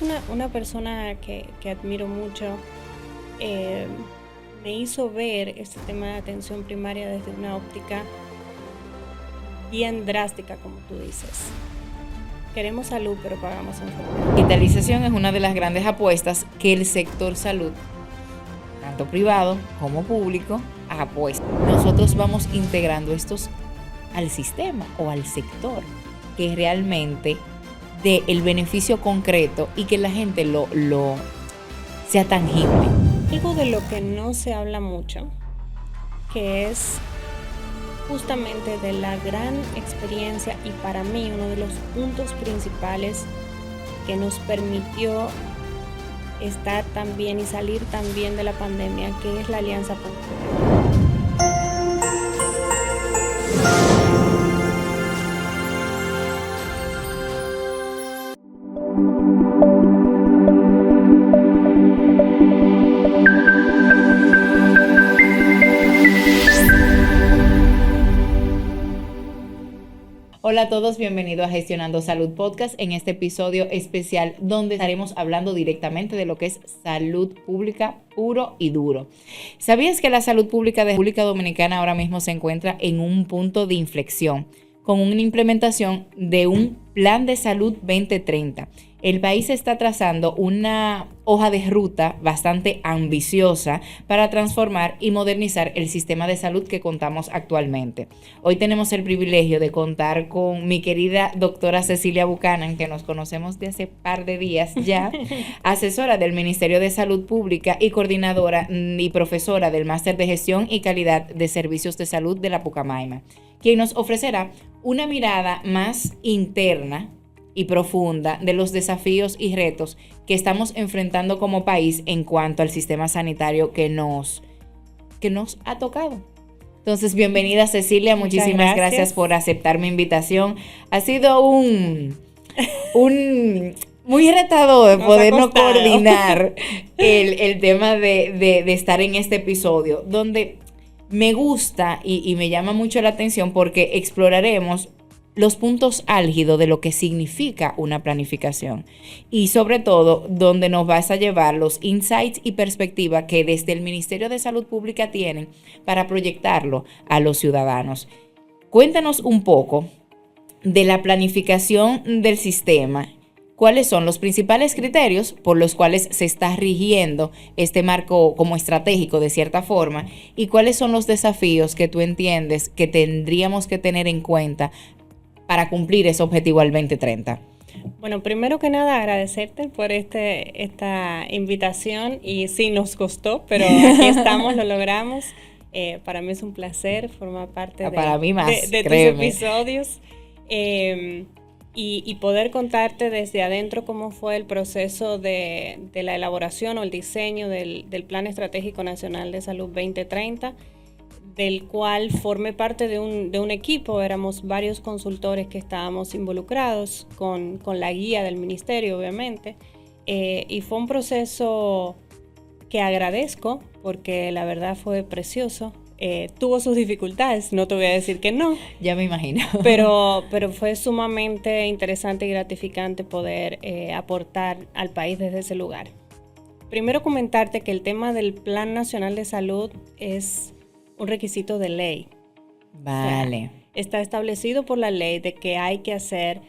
vez una persona que admiro mucho me hizo ver este tema de atención primaria desde una óptica bien drástica, como tú dices. Queremos salud, pero pagamos enfermedad. Digitalización es una de las grandes apuestas que el sector salud, tanto privado como público, apuesta. Nosotros vamos integrando estos al sistema o al sector que realmente dé el beneficio concreto y que la gente lo sea tangible. Algo de lo que no se habla mucho, que es justamente de la gran experiencia y para mí uno de los puntos principales que nos permitió estar tan bien y salir tan bien de la pandemia, que es la alianza pública. Hola a todos, bienvenidos a Gestionando Salud Podcast en este episodio especial donde estaremos hablando directamente de lo que es salud pública puro y duro. ¿Sabías que la salud pública de República Dominicana ahora mismo se encuentra en un punto de inflexión con una implementación de un plan de salud 2030? El país está trazando una hoja de ruta bastante ambiciosa para transformar y modernizar el sistema de salud que contamos actualmente. Hoy tenemos el privilegio de contar con mi querida doctora Cecilia Buchanan, que nos conocemos de hace par de días ya, asesora del Ministerio de Salud Pública y coordinadora y profesora del Máster de Gestión y Calidad de Servicios de Salud de la Pucamaima, quien nos ofrecerá una mirada más interna y profunda de los desafíos y retos que estamos enfrentando como país en cuanto al sistema sanitario que nos ha tocado. Entonces, bienvenida Cecilia, muchísimas gracias por aceptar mi invitación. Ha sido un muy retador podernos coordinar el tema de estar en este episodio, donde me gusta y me llama mucho la atención porque exploraremos los puntos álgidos de lo que significa una planificación y sobre todo donde nos vas a llevar los insights y perspectivas que desde el Ministerio de Salud Pública tienen para proyectarlo a los ciudadanos. Cuéntanos un poco de la planificación del sistema. ¿Cuáles son los principales criterios por los cuales se está rigiendo este marco como estratégico de cierta forma? ¿Y cuáles son los desafíos que tú entiendes que tendríamos que tener en cuenta para cumplir ese objetivo al 2030? Bueno, primero que nada agradecerte por esta invitación y sí nos costó, pero aquí estamos, lo logramos. Para mí es un placer formar parte para mí más, de tus episodios y poder contarte desde adentro cómo fue el proceso de la elaboración o el diseño del Plan Estratégico Nacional de Salud 2030, del cual formé parte de un equipo. Éramos varios consultores que estábamos involucrados con la guía del ministerio, obviamente, y fue un proceso que agradezco porque la verdad fue precioso. Tuvo sus dificultades, no te voy a decir que no. Ya me imagino. Pero fue sumamente interesante y gratificante poder aportar al país desde ese lugar. Primero comentarte que el tema del Plan Nacional de Salud es un requisito de ley. Vale. O sea, está establecido por la ley de que hay que hacer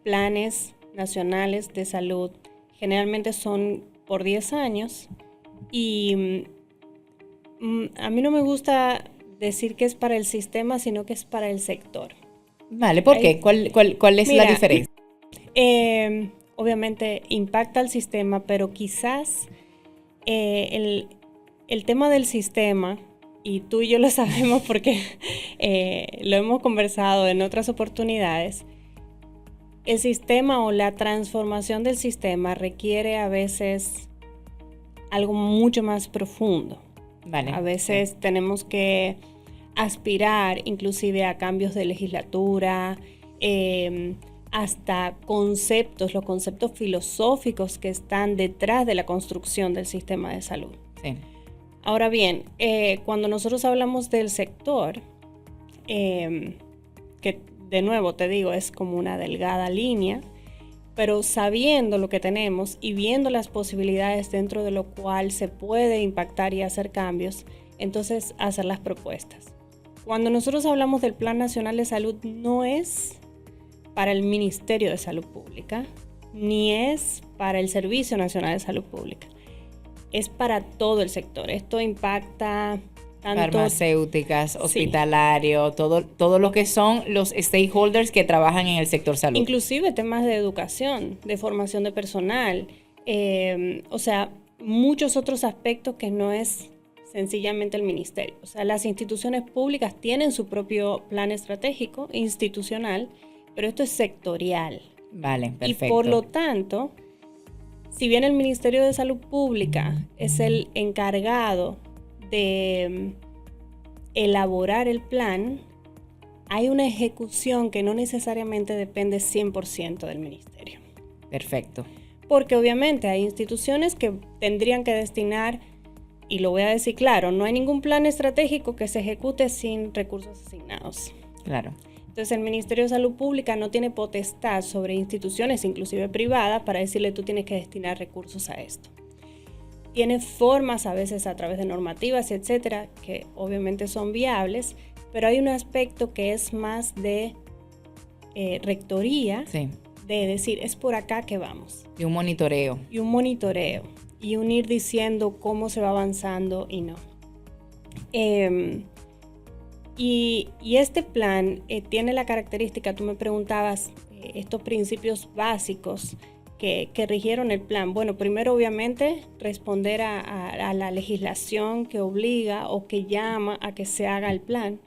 planes nacionales de salud. Generalmente son por 10 años y a mí no me gusta decir que es para el sistema, sino que es para el sector. Vale, ¿por qué? ¿Cuál es la diferencia? Obviamente impacta al sistema, pero quizás el tema del sistema, y tú y yo lo sabemos porque lo hemos conversado en otras oportunidades, el sistema o la transformación del sistema requiere a veces algo mucho más profundo. Vale. A veces tenemos que aspirar inclusive a cambios de legislatura, hasta los conceptos filosóficos que están detrás de la construcción del sistema de salud. Sí. Ahora bien, cuando nosotros hablamos del sector, que de nuevo te digo, es como una delgada línea, pero sabiendo lo que tenemos y viendo las posibilidades dentro de lo cual se puede impactar y hacer cambios, entonces hacer las propuestas. Cuando nosotros hablamos del Plan Nacional de Salud, no es para el Ministerio de Salud Pública, ni es para el Servicio Nacional de Salud Pública, es para todo el sector. Esto impacta tanto farmacéuticas, hospitalario, sí, todo lo que son los stakeholders que trabajan en el sector salud. Inclusive temas de educación, de formación de personal, o sea, muchos otros aspectos que no es sencillamente el ministerio. O sea, las instituciones públicas tienen su propio plan estratégico institucional, pero esto es sectorial. Vale, perfecto. Y por lo tanto, si bien el Ministerio de Salud Pública es el encargado de elaborar el plan, hay una ejecución que no necesariamente depende 100% del ministerio. Perfecto. Porque obviamente hay instituciones que tendrían que destinar, y lo voy a decir claro, no hay ningún plan estratégico que se ejecute sin recursos asignados. Claro. Entonces el Ministerio de Salud Pública no tiene potestad sobre instituciones, inclusive privadas, para decirle tú tienes que destinar recursos a esto. Tiene formas a veces a través de normativas, etcétera, que obviamente son viables, pero hay un aspecto que es más de rectoría, sí, de decir, es por acá que vamos. Y un monitoreo. Y un monitoreo, y un ir diciendo cómo se va avanzando y no. Y este plan tiene la característica, tú me preguntabas, estos principios básicos que rigieron el plan. Bueno, primero obviamente responder a la legislación que obliga o que llama a que se haga el plan.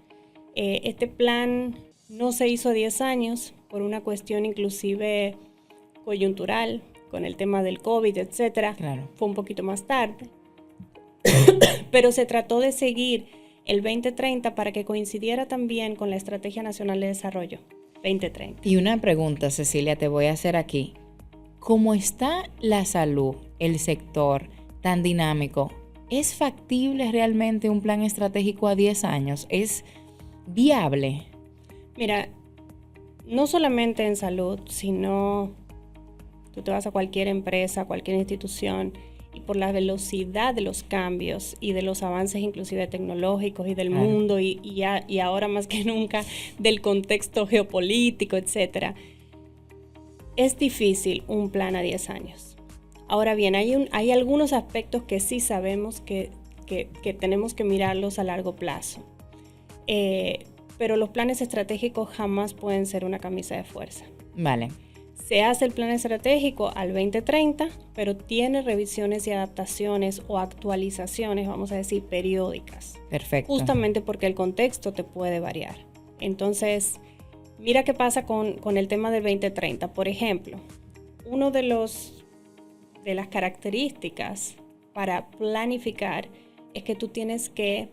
Este plan no se hizo a 10 años por una cuestión inclusive coyuntural, con el tema del COVID, etcétera. Claro. Fue un poquito más tarde. Pero se trató de seguir el 2030 para que coincidiera también con la Estrategia Nacional de Desarrollo 2030. Y una pregunta, Cecilia, te voy a hacer aquí. ¿Cómo está la salud, el sector tan dinámico? ¿Es factible realmente un plan estratégico a 10 años? ¿Es viable? Mira, no solamente en salud, sino tú te vas a cualquier empresa, cualquier institución, y por la velocidad de los cambios y de los avances inclusive tecnológicos y del mundo y ahora más que nunca del contexto geopolítico, etcétera, es difícil un plan a 10 años. Ahora bien, hay algunos aspectos que sí sabemos que tenemos que mirarlos a largo plazo. Pero los planes estratégicos jamás pueden ser una camisa de fuerza. Vale. Se hace el plan estratégico al 2030, pero tiene revisiones y adaptaciones o actualizaciones, vamos a decir, periódicas. Perfecto. Justamente porque el contexto te puede variar. Entonces, mira qué pasa con el tema del 2030. Por ejemplo, uno de las características para planificar es que tú tienes que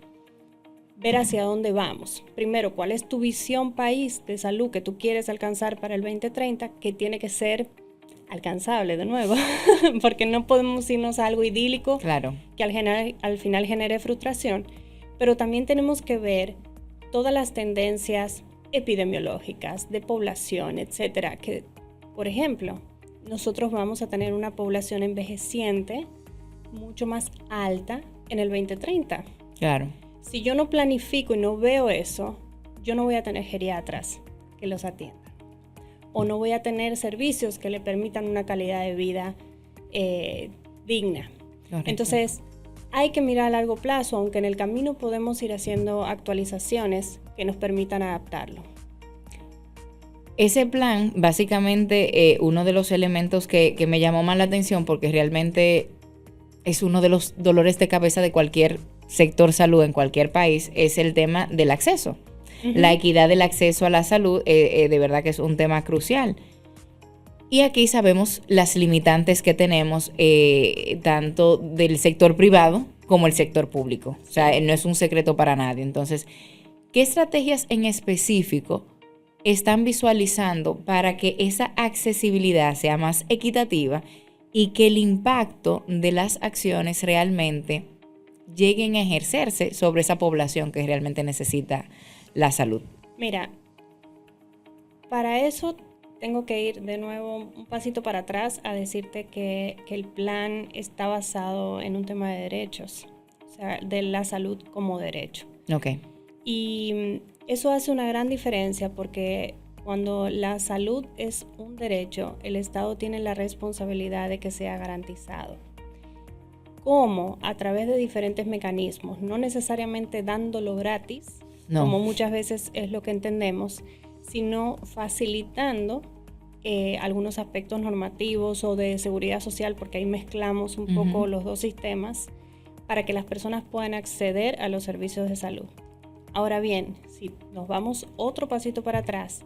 ver hacia dónde vamos. Primero, ¿cuál es tu visión país de salud que tú quieres alcanzar para el 2030? Que tiene que ser alcanzable de nuevo, porque no podemos irnos a algo idílico, claro, que al final genere frustración, pero también tenemos que ver todas las tendencias epidemiológicas, de población, etcétera, que, por ejemplo, nosotros vamos a tener una población envejeciente mucho más alta en el 2030. Claro. Si yo no planifico y no veo eso, yo no voy a tener geriatras que los atiendan. O no voy a tener servicios que le permitan una calidad de vida digna. Correcto. Entonces, hay que mirar a largo plazo, aunque en el camino podemos ir haciendo actualizaciones que nos permitan adaptarlo. Ese plan, básicamente, uno de los elementos que me llamó más la atención, porque realmente es uno de los dolores de cabeza de cualquier sector salud en cualquier país, es el tema del acceso. Uh-huh. La equidad del acceso a la salud, de verdad que es un tema crucial. Y aquí sabemos las limitantes que tenemos, tanto del sector privado como el sector público. O sea, no es un secreto para nadie. Entonces, ¿qué estrategias en específico están visualizando para que esa accesibilidad sea más equitativa y que el impacto de las acciones realmente lleguen a ejercerse sobre esa población que realmente necesita la salud? Mira, para eso tengo que ir de nuevo un pasito para atrás a decirte que el plan está basado en un tema de derechos, o sea, de la salud como derecho. Ok. Y eso hace una gran diferencia porque cuando la salud es un derecho, el Estado tiene la responsabilidad de que sea garantizado. ¿Cómo? A través de diferentes mecanismos, no necesariamente dándolo gratis, como muchas veces es lo que entendemos, sino facilitando algunos aspectos normativos o de seguridad social, porque ahí mezclamos un poco los dos sistemas, para que las personas puedan acceder a los servicios de salud. Ahora bien, si nos vamos otro pasito para atrás,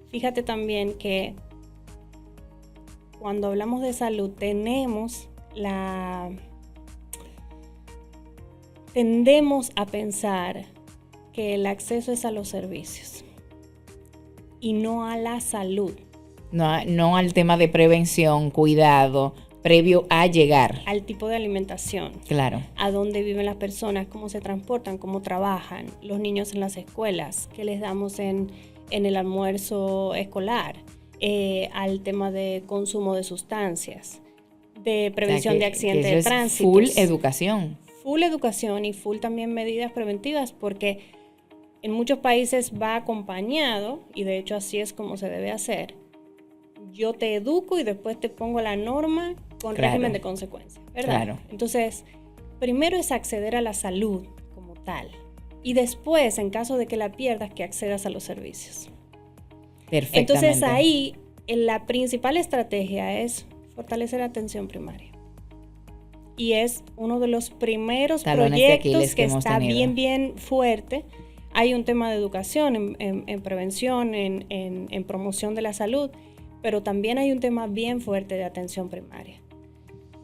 fíjate también que cuando hablamos de salud tendemos a pensar que el acceso es a los servicios y no a la salud. No al tema de prevención, cuidado, previo a llegar. Al tipo de alimentación. Claro. A dónde viven las personas, cómo se transportan, cómo trabajan, los niños en las escuelas, qué les damos en el almuerzo escolar, al tema de consumo de sustancias, de prevención de accidentes de tránsito. Full educación. Full educación y full también medidas preventivas, porque en muchos países va acompañado, y de hecho así es como se debe hacer. Yo te educo y después te pongo la norma con régimen de consecuencias, ¿verdad? Claro. Entonces, primero es acceder a la salud como tal. Y después, en caso de que la pierdas, que accedas a los servicios. Perfectamente. Entonces, ahí la principal estrategia es fortalecer la atención primaria. Y es uno de los primeros proyectos que está bien fuerte. Hay un tema de educación, en prevención, en promoción de la salud, pero también hay un tema bien fuerte de atención primaria.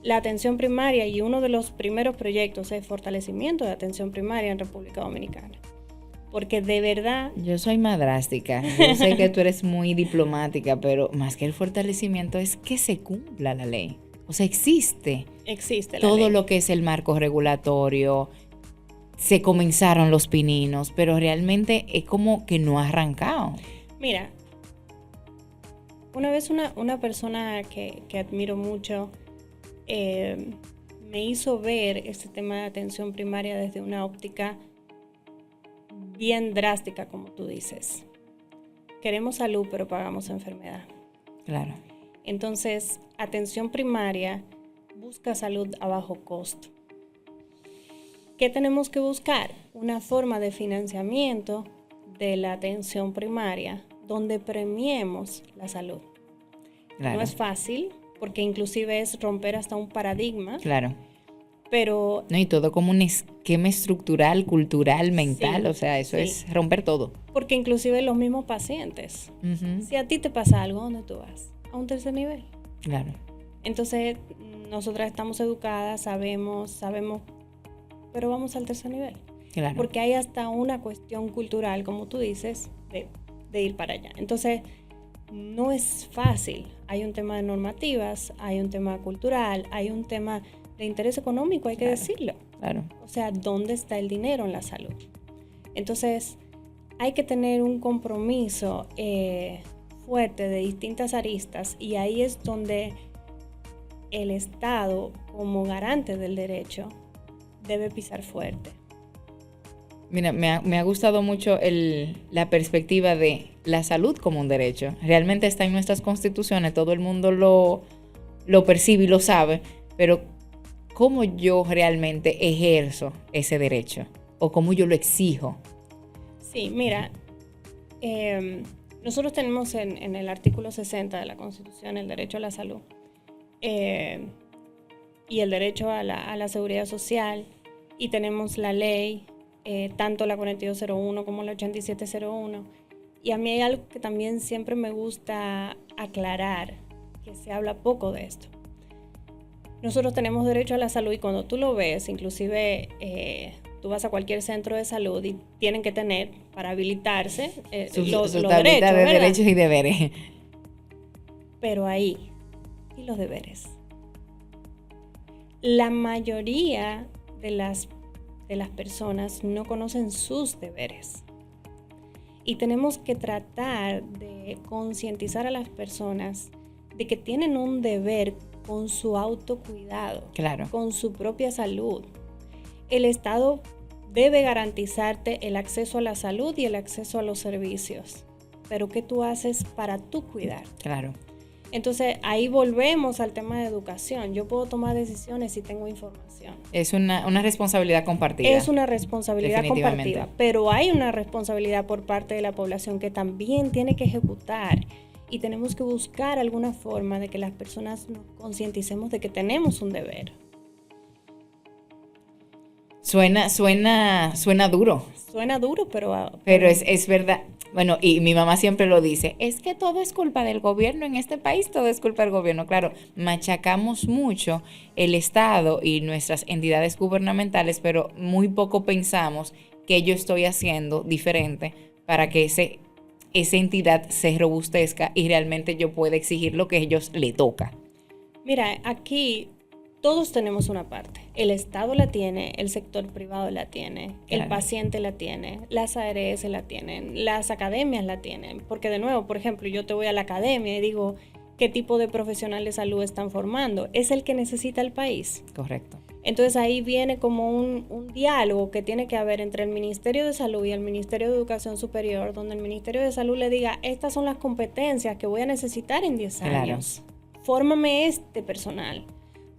La atención primaria, y uno de los primeros proyectos es fortalecimiento de atención primaria en República Dominicana. Porque de verdad... Yo soy más drástica. Yo sé que tú eres muy diplomática, pero más que el fortalecimiento es que se cumpla la ley. O sea, existe la todo ley. Lo que es el marco regulatorio. Se comenzaron los pininos, pero realmente es como que no ha arrancado. Mira, una vez una persona que admiro mucho me hizo ver este tema de atención primaria desde una óptica bien drástica, como tú dices. Queremos salud, pero pagamos enfermedad. Claro. Entonces, atención primaria busca salud a bajo costo. ¿Qué tenemos que buscar? Una forma de financiamiento de la atención primaria donde premiemos la salud. Claro. No es fácil, porque inclusive es romper hasta un paradigma. Claro. Pero... No, y todo como un esquema estructural, cultural, mental, sí, o sea, eso es romper todo. Porque inclusive los mismos pacientes, si a ti te pasa algo, ¿dónde tú vas? A un tercer nivel. Claro. Entonces, nosotras estamos educadas, sabemos, pero vamos al tercer nivel. Claro. Porque hay hasta una cuestión cultural, como tú dices, de ir para allá. Entonces, no es fácil. Hay un tema de normativas, hay un tema cultural, hay un tema de interés económico, hay que decirlo. Claro. O sea, ¿dónde está el dinero en la salud? Entonces, hay que tener un compromiso fuerte de distintas aristas, y ahí es donde el Estado, como garante del derecho, debe pisar fuerte. Mira, me ha gustado mucho la perspectiva de la salud como un derecho. Realmente está en nuestras constituciones, todo el mundo lo percibe y lo sabe, pero ¿cómo yo realmente ejerzo ese derecho? ¿O cómo yo lo exijo? Sí, mira, nosotros tenemos en el artículo 60 de la Constitución el derecho a la salud y el derecho a la seguridad social, y tenemos la ley, tanto la 4201 como la 8701. Y a mí hay algo que también siempre me gusta aclarar, que se habla poco de esto. Nosotros tenemos derecho a la salud, y cuando tú lo ves, inclusive tú vas a cualquier centro de salud y tienen que tener, para habilitarse, los derechos, de derechos y deberes. Pero ahí, ¿y los deberes? La mayoría de las personas no conocen sus deberes. Y tenemos que tratar de concientizar a las personas de que tienen un deber con su autocuidado, claro, con su propia salud. El Estado debe garantizarte el acceso a la salud y el acceso a los servicios. Pero ¿qué tú haces para tú cuidar? Claro. Entonces ahí volvemos al tema de educación. Yo puedo tomar decisiones si tengo información. Es una responsabilidad compartida. Es una responsabilidad compartida, pero hay una responsabilidad por parte de la población que también tiene que ejecutar, y tenemos que buscar alguna forma de que las personas nos concienticemos de que tenemos un deber. Suena duro. Suena duro, pero es verdad. Bueno, y mi mamá siempre lo dice, es que todo es culpa del gobierno en este país, todo es culpa del gobierno. Claro, machacamos mucho el Estado y nuestras entidades gubernamentales, pero muy poco pensamos que yo estoy haciendo diferente para que esa entidad se robustezca y realmente yo pueda exigir lo que a ellos le toca. Mira, aquí todos tenemos una parte. El Estado la tiene, el sector privado la tiene, claro, el paciente la tiene, las ARS la tienen, las academias la tienen. Porque de nuevo, por ejemplo, yo te voy a la academia y digo, ¿qué tipo de profesional de salud están formando? ¿Es el que necesita el país? Correcto. Entonces ahí viene como un diálogo que tiene que haber entre el Ministerio de Salud y el Ministerio de Educación Superior, donde el Ministerio de Salud le diga, estas son las competencias que voy a necesitar en 10 años. Claro. Fórmame este personal.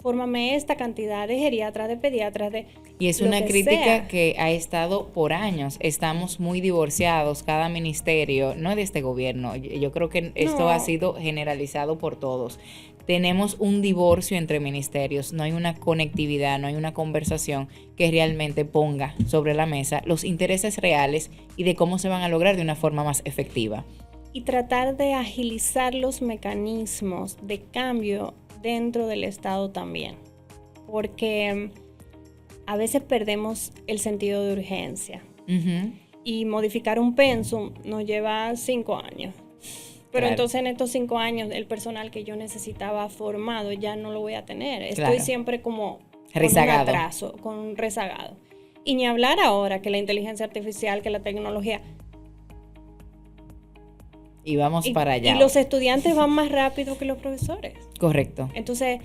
Fórmame esta cantidad de geriatras, de pediatras, de... Y es una crítica que ha estado por años. Estamos muy divorciados, cada ministerio, no de este gobierno. Yo creo que esto ha sido generalizado por todos. Tenemos un divorcio entre ministerios, no hay una conectividad, no hay una conversación que realmente ponga sobre la mesa los intereses reales y de cómo se van a lograr de una forma más efectiva. Y tratar de agilizar los mecanismos de cambio dentro del Estado también, porque a veces perdemos el sentido de urgencia. Uh-huh. Y modificar un pensum nos lleva 5 años. Pero claro, entonces en estos 5 años el personal que yo necesitaba formado ya no lo voy a tener. Estoy siempre como rezagado, con un atraso, con un rezagado. Y ni hablar ahora que la inteligencia artificial, que la tecnología... Y vamos para allá. Y los estudiantes van más rápido que los profesores. Correcto. Entonces,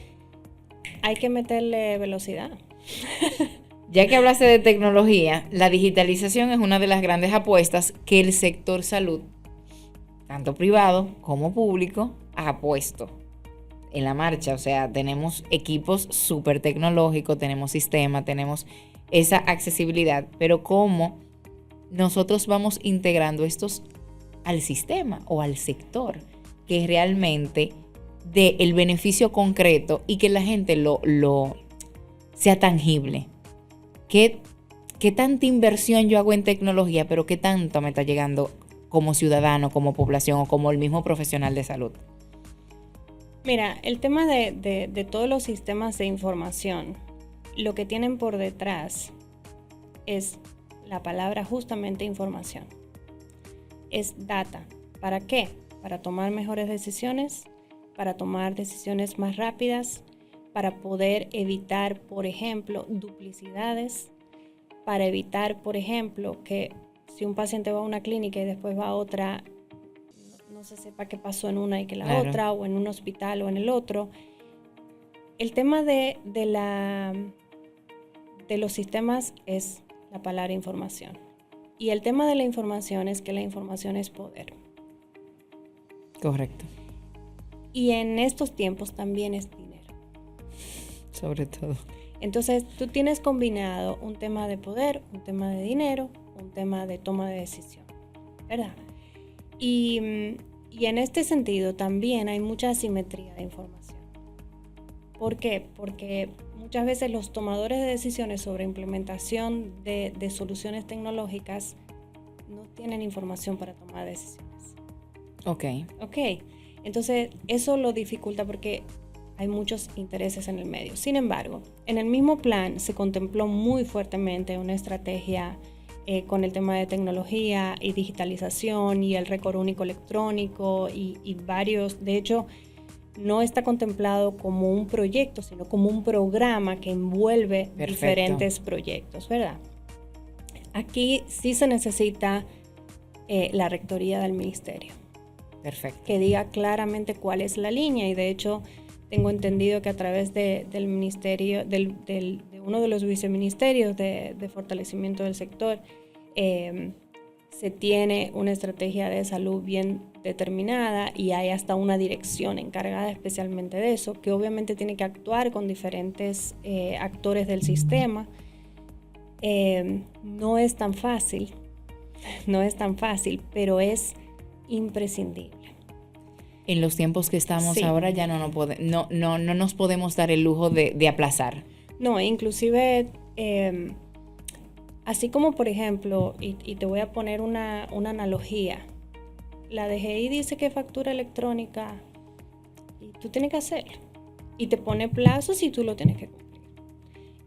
hay que meterle velocidad. Ya que hablaste de tecnología, la digitalización es una de las grandes apuestas que el sector salud, tanto privado como público, ha puesto en la marcha. O sea, tenemos equipos súper tecnológicos, tenemos sistemas, tenemos esa accesibilidad, pero ¿cómo nosotros vamos integrando estos al sistema o al sector que realmente dé el beneficio concreto y que la gente lo sea tangible? ¿Qué tanta inversión yo hago en tecnología, pero qué tanto me está llegando como ciudadano, como población o como el mismo profesional de salud? Mira, el tema de todos los sistemas de información, lo que tienen por detrás es la palabra justamente información. Es data. ¿Para qué? Para tomar mejores decisiones, para tomar decisiones más rápidas, para poder evitar, por ejemplo, duplicidades, para evitar, por ejemplo, que si un paciente va a una clínica y después va a otra, no se sepa qué pasó en una y que la otra, o en un hospital o en el otro. El tema de los sistemas es la palabra información. Y el tema de la información es que la información es poder. Correcto. Y en estos tiempos también es dinero. Sobre todo. Entonces, tú tienes combinado un tema de poder, un tema de dinero, un tema de toma de decisión, ¿verdad? Y en este sentido también hay mucha asimetría de información. ¿Por qué? Porque muchas veces los tomadores de decisiones sobre implementación de soluciones tecnológicas no tienen información para tomar decisiones. Ok. Entonces, eso lo dificulta porque hay muchos intereses en el medio. Sin embargo, en el mismo plan se contempló muy fuertemente una estrategia con el tema de tecnología y digitalización y el récord único electrónico y varios. De hecho, no está contemplado como un proyecto, sino como un programa que envuelve diferentes proyectos, ¿verdad? Aquí sí se necesita la rectoría del ministerio. Perfecto. Que diga claramente cuál es la línea, y de hecho tengo entendido que a través del ministerio, de uno de los viceministerios de fortalecimiento del sector, se tiene una estrategia de salud bien determinada y hay hasta una dirección encargada especialmente de eso, que obviamente tiene que actuar con diferentes actores del sistema. No es tan fácil, pero es imprescindible. En los tiempos que estamos Sí. ahora ya no nos podemos dar el lujo de aplazar. No, inclusive, así como por ejemplo, y te voy a poner una analogía, la DGI dice que factura electrónica y tú tienes que hacerlo, y te pone plazos y tú lo tienes que cumplir,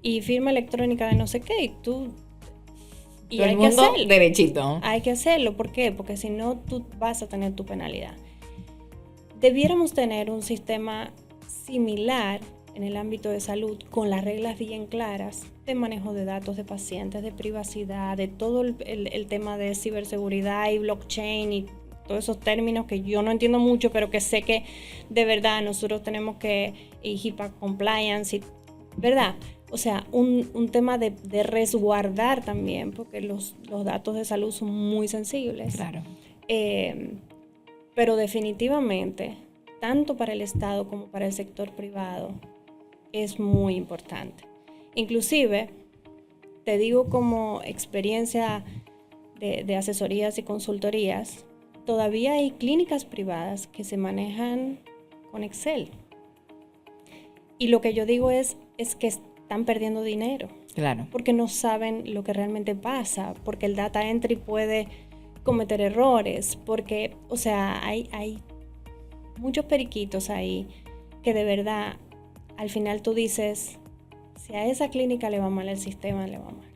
y firma electrónica de no sé qué, y Todo hay el que mundo hacerlo. derechito. Hay que hacerlo, ¿por qué? Porque si no, tú vas a tener tu penalidad. Debiéramos tener un sistema similar en el ámbito de salud, con las reglas bien claras de manejo de datos de pacientes, de privacidad, de todo el tema de ciberseguridad y blockchain y todos esos términos que yo no entiendo mucho, pero que sé que de verdad nosotros tenemos que, y HIPAA compliance, ¿verdad? O sea, un tema de resguardar también, porque los datos de salud son muy sensibles. Claro. Pero definitivamente, tanto para el Estado como para el sector privado, es muy importante. Inclusive, te digo como experiencia de asesorías y consultorías, todavía hay clínicas privadas que se manejan con Excel. Y lo que yo digo es que están perdiendo dinero. Claro. Porque no saben lo que realmente pasa, porque el data entry puede cometer errores, porque, o sea, hay muchos periquitos ahí que de verdad, al final tú dices, si a esa clínica le va mal, el sistema le va mal.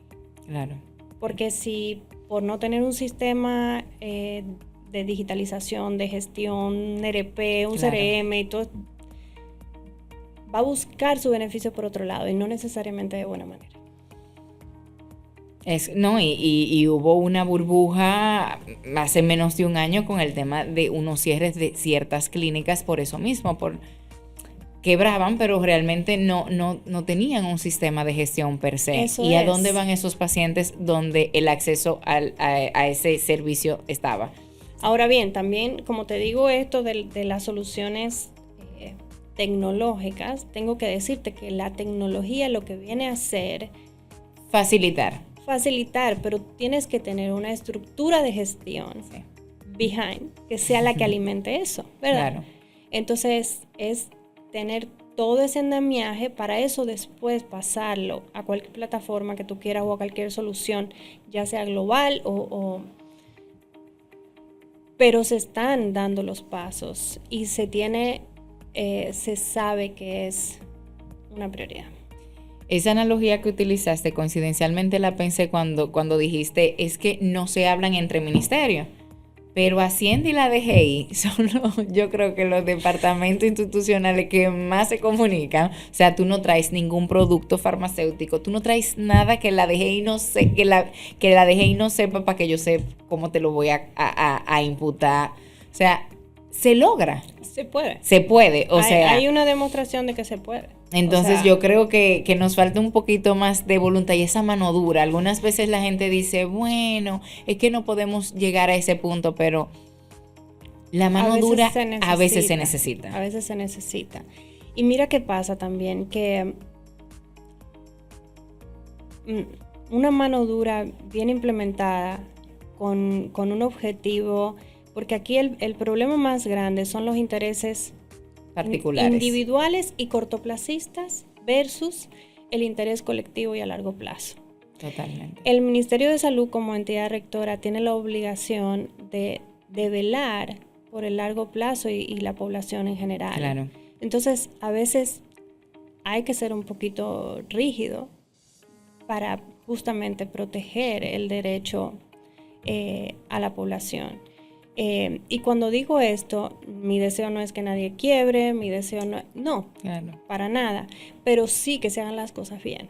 Claro. Porque si por no tener un sistema de digitalización, de gestión, NRP, un Claro. CRM y todo, va a buscar su beneficio por otro lado y no necesariamente de buena manera. Y hubo una burbuja hace menos de un año con el tema de unos cierres de ciertas clínicas por eso mismo, quebraban, pero realmente no tenían un sistema de gestión per se. Eso ¿Y a es. dónde van esos pacientes donde el acceso a ese servicio estaba? Ahora bien, también, como te digo esto de las soluciones tecnológicas, tengo que decirte que la tecnología lo que viene a hacer... Facilitar, pero tienes que tener una estructura de gestión behind, que sea la que alimente eso, ¿verdad? Claro. Entonces, es tener todo ese andamiaje para eso después pasarlo a cualquier plataforma que tú quieras o a cualquier solución, ya sea global pero se están dando los pasos y se sabe que es una prioridad. Esa analogía que utilizaste, coincidencialmente la pensé cuando dijiste, es que no se hablan entre ministerios, pero Hacienda y la DGI son yo creo que los departamentos institucionales que más se comunican. O sea, tú no traes ningún producto farmacéutico, tú no traes nada que la DGI no sepa para que yo sepa cómo te lo voy a imputar. O sea, se logra. Se puede. Hay una demostración de que se puede. Entonces yo creo que nos falta un poquito más de voluntad y esa mano dura. Algunas veces la gente dice, bueno, es que no podemos llegar a ese punto, pero la mano dura a veces se necesita. A veces se necesita. Y mira qué pasa también, que una mano dura bien implementada con un objetivo, porque aquí el problema más grande son los intereses particulares, individuales y cortoplacistas versus el interés colectivo y a largo plazo. Totalmente. El Ministerio de Salud como entidad rectora tiene la obligación de velar por el largo plazo y la población en general. Claro. Entonces, a veces hay que ser un poquito rígido para justamente proteger el derecho a la población. Y cuando digo esto, mi deseo no es que nadie quiebre, mi deseo no, claro, para nada, pero sí que se hagan las cosas bien,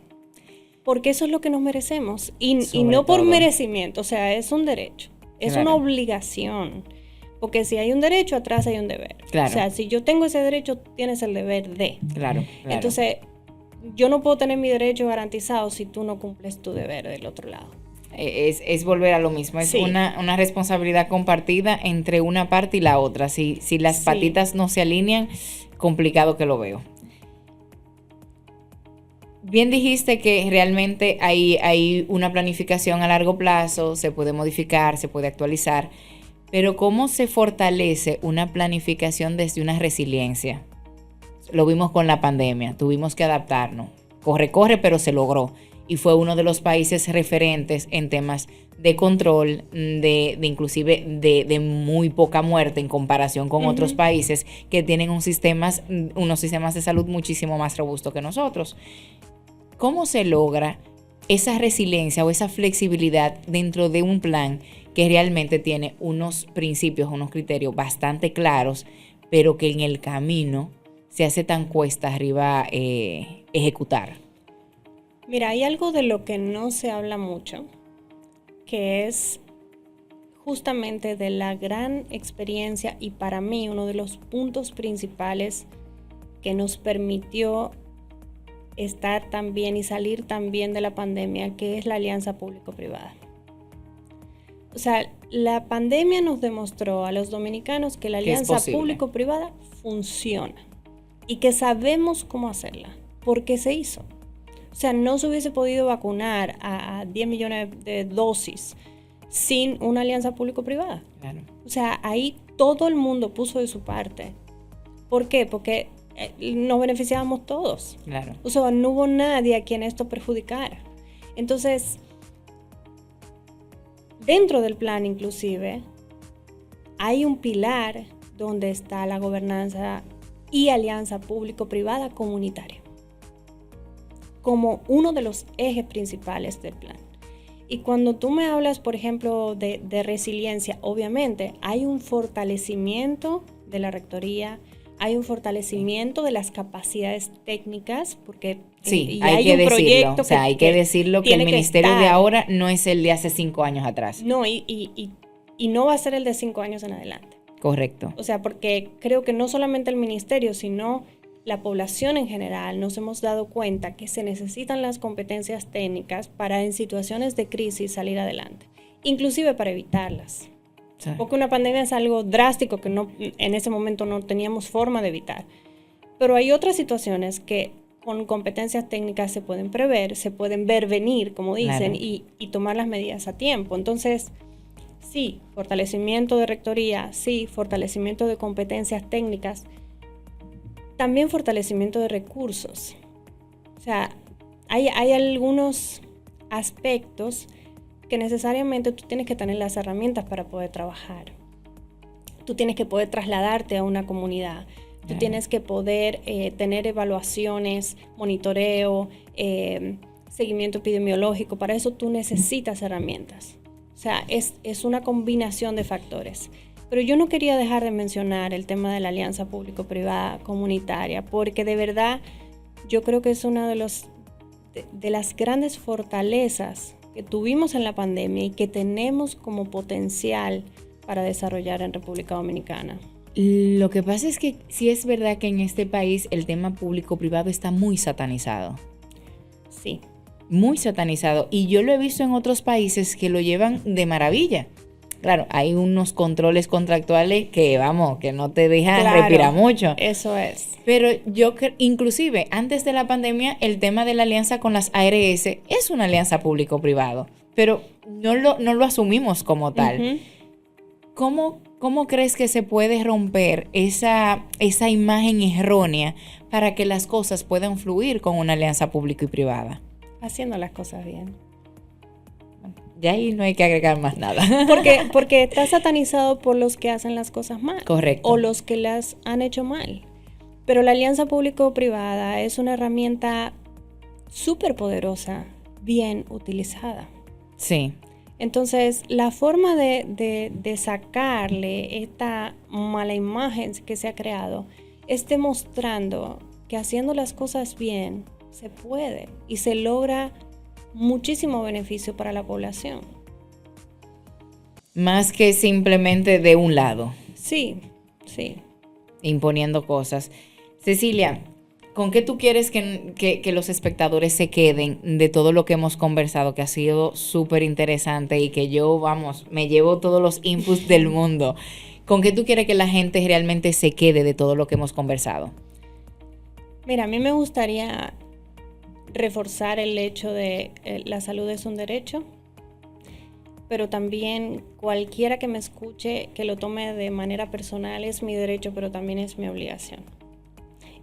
porque eso es lo que nos merecemos y no por merecimiento, o sea, es un derecho, Es una obligación. Porque si hay un derecho, atrás hay un deber. Claro. O sea, si yo tengo ese derecho, tienes el deber de. Claro. Entonces, yo no puedo tener mi derecho garantizado si tú no cumples tu deber del otro lado. Es volver a lo mismo, es una responsabilidad compartida entre una parte y la otra. Si las patitas no se alinean, complicado que lo veo. Bien dijiste que realmente hay una planificación a largo plazo, se puede modificar, se puede actualizar, pero ¿cómo se fortalece una planificación desde una resiliencia? Lo vimos con la pandemia, tuvimos que adaptarnos. Corre, pero se logró. Y fue uno de los países referentes en temas de control, de inclusive de muy poca muerte en comparación con otros países que tienen unos sistemas de salud muchísimo más robustos que nosotros. ¿Cómo se logra esa resiliencia o esa flexibilidad dentro de un plan que realmente tiene unos principios, unos criterios bastante claros, pero que en el camino se hace tan cuesta arriba ejecutar? Mira, hay algo de lo que no se habla mucho, que es justamente de la gran experiencia y para mí uno de los puntos principales que nos permitió estar tan bien y salir tan bien de la pandemia, que es la alianza público-privada. O sea, la pandemia nos demostró a los dominicanos que la alianza público-privada funciona y que sabemos cómo hacerla, porque se hizo. O sea, no se hubiese podido vacunar a 10 millones de dosis sin una alianza público-privada. Claro. O sea, ahí todo el mundo puso de su parte. ¿Por qué? Porque nos beneficiábamos todos. Claro. O sea, no hubo nadie a quien esto perjudicara. Entonces, dentro del plan inclusive, hay un pilar donde está la gobernanza y alianza público-privada comunitaria como uno de los ejes principales del plan. Y cuando tú me hablas, por ejemplo, de resiliencia, obviamente hay un fortalecimiento de la rectoría, hay un fortalecimiento de las capacidades técnicas, porque sí, hay que decirlo. O sea, hay que decirlo que el ministerio de ahora no es el de hace 5 años atrás. No, y no va a ser el de 5 años en adelante. Correcto. O sea, porque creo que no solamente el ministerio, sino la población en general nos hemos dado cuenta que se necesitan las competencias técnicas para en situaciones de crisis salir adelante, inclusive para evitarlas. Sí. Porque una pandemia es algo drástico que en ese momento no teníamos forma de evitar. Pero hay otras situaciones que con competencias técnicas se pueden prever, se pueden ver venir, como dicen, claro, y tomar las medidas a tiempo. Entonces, sí, fortalecimiento de rectoría, sí, fortalecimiento de competencias técnicas, también fortalecimiento de recursos. O sea, hay algunos aspectos que necesariamente tú tienes que tener las herramientas para poder trabajar. Tú tienes que poder trasladarte a una comunidad. Tú tienes que poder tener evaluaciones, monitoreo, seguimiento epidemiológico. Para eso tú necesitas herramientas. O sea, es una combinación de factores. Pero yo no quería dejar de mencionar el tema de la alianza público-privada comunitaria, porque de verdad yo creo que es una de las grandes fortalezas que tuvimos en la pandemia y que tenemos como potencial para desarrollar en República Dominicana. Lo que pasa es que sí es verdad que en este país el tema público-privado está muy satanizado. Sí. Muy satanizado. Y yo lo he visto en otros países que lo llevan de maravilla. Claro, hay unos controles contractuales que, que no te dejan respirar mucho. Eso es. Pero inclusive, antes de la pandemia, el tema de la alianza con las ARS es una alianza público-privado, pero no lo asumimos como tal. Uh-huh. ¿Cómo crees que se puede romper esa imagen errónea para que las cosas puedan fluir con una alianza público y privada? Haciendo las cosas bien. Ya ahí no hay que agregar más nada. Porque está satanizado por los que hacen las cosas mal. Correcto. O los que las han hecho mal. Pero la alianza público-privada es una herramienta súper poderosa, bien utilizada. Sí. Entonces, la forma de sacarle esta mala imagen que se ha creado es demostrando que haciendo las cosas bien se puede y se logra muchísimo beneficio para la población. Más que simplemente de un lado. Sí, sí. Imponiendo cosas. Cecilia, ¿con qué tú quieres que los espectadores se queden de todo lo que hemos conversado, que ha sido súper interesante y que yo, vamos, me llevo todos los inputs del mundo? ¿Con qué tú quieres que la gente realmente se quede de todo lo que hemos conversado? Mira, a mí me gustaría reforzar el hecho de la salud es un derecho, pero también cualquiera que me escuche, que lo tome de manera personal, es mi derecho, pero también es mi obligación.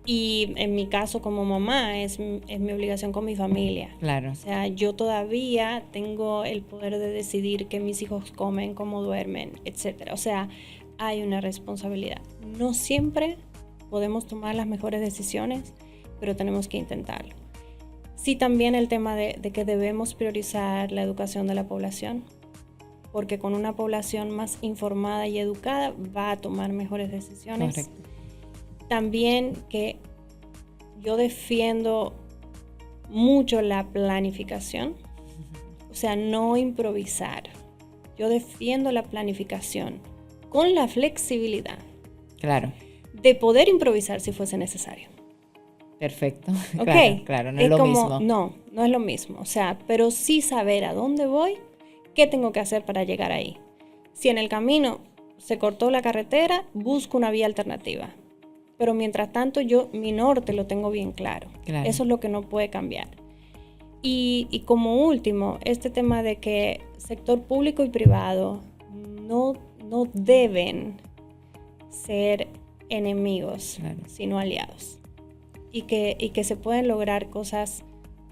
Y en mi caso como mamá es mi obligación con mi familia. Claro. O sea, yo todavía tengo el poder de decidir qué mis hijos comen, cómo duermen, etcétera. O sea, hay una responsabilidad. No siempre podemos tomar las mejores decisiones, pero tenemos que intentarlo. Sí, también el tema de que debemos priorizar la educación de la población, porque con una población más informada y educada va a tomar mejores decisiones. Correcto. También que yo defiendo mucho la planificación, o sea, no improvisar. Yo defiendo la planificación con la flexibilidad. Claro. De poder improvisar si fuese necesario. Perfecto. Okay. Claro, no es lo mismo. No es lo mismo. O sea, pero sí saber a dónde voy, qué tengo que hacer para llegar ahí. Si en el camino se cortó la carretera, busco una vía alternativa. Pero mientras tanto mi norte lo tengo bien claro. Eso es lo que no puede cambiar. Y como último, este tema de que sector público y privado no deben ser enemigos, sino aliados. Y que se pueden lograr cosas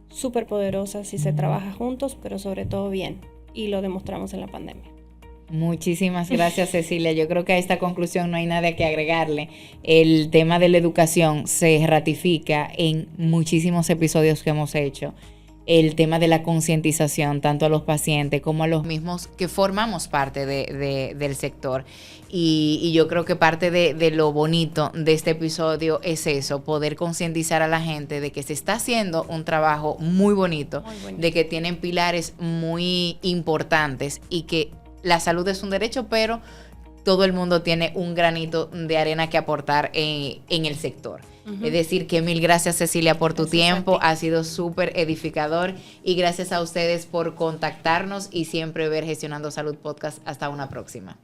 súper poderosas si se trabaja juntos, pero sobre todo bien. Y lo demostramos en la pandemia. Muchísimas gracias, Cecilia. Yo creo que a esta conclusión no hay nada que agregarle. El tema de la educación se ratifica en muchísimos episodios que hemos hecho. El tema de la concientización, tanto a los pacientes como a los mismos que formamos parte del sector. Y yo creo que parte de lo bonito de este episodio es eso, poder concientizar a la gente de que se está haciendo un trabajo muy bonito, de que tienen pilares muy importantes y que la salud es un derecho, pero todo el mundo tiene un granito de arena que aportar en el sector. Es decir, que mil gracias, Cecilia, por tu tiempo. Ha sido súper edificador. Y gracias a ustedes por contactarnos y siempre ver Gestionando Salud Podcast. Hasta una próxima.